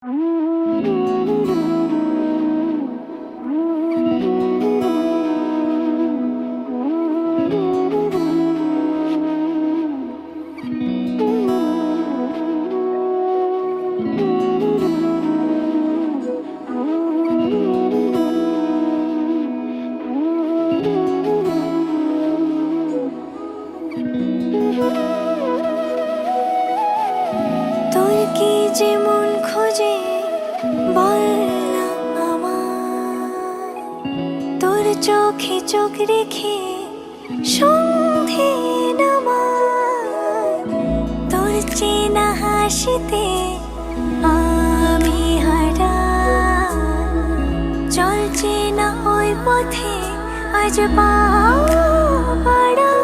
তোর কি যে মন খোঁজে বল না আমায়, তোর চোখে চোখ রেখে সন্ধে নামায়, তোর চেনা হাসিতে আমি হারাই, চল চেনা ওই পথে আজ পা বাড়াই।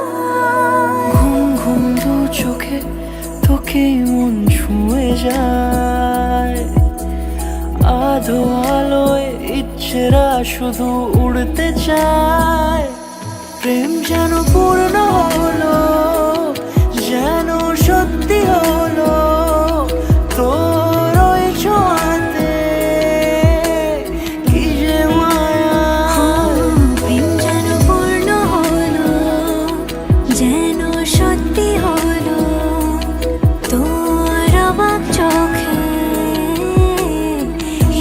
ঘুম ঘুম দু চোখে তোকে মন ছুঁয়ে যায়, আধো আলোয় ইচ্ছেরা শুধু উড়তে চায়। প্রেম যেন পূর্ণ হলো, যেন সত্যি হলো তোর ওই ছোঁয়াতে, কি যে মায়া। প্রেম যেন পূর্ণ হলো, যেন সত্যি হলো তোর অবাক চোখে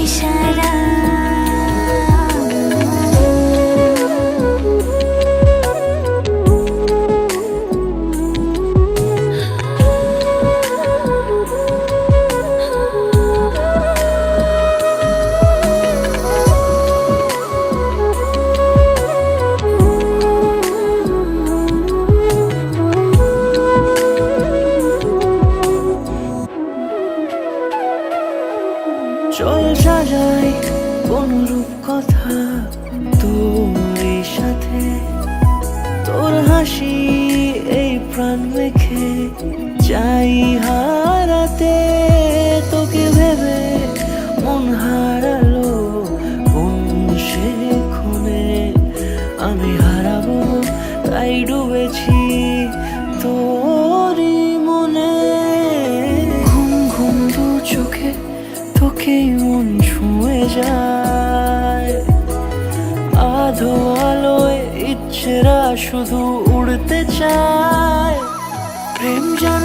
ইশারা। চল সাজাই কোন রূপকথা তোর সাথে, তোর হাসি এই প্রাণ রেখে চাই হারাতে। তোকে ভেবে মন হারালো কোন সে ক্ষণে, আমি হারাবো তাই ডুবেছি তোরই মনে। ঘুম ঘুম দু চোখে তোকে মন ছুঁয়ে যায়, আধো আলোয় ইচ্ছেরা শুধু উড়তে চায়। প্রেম যেন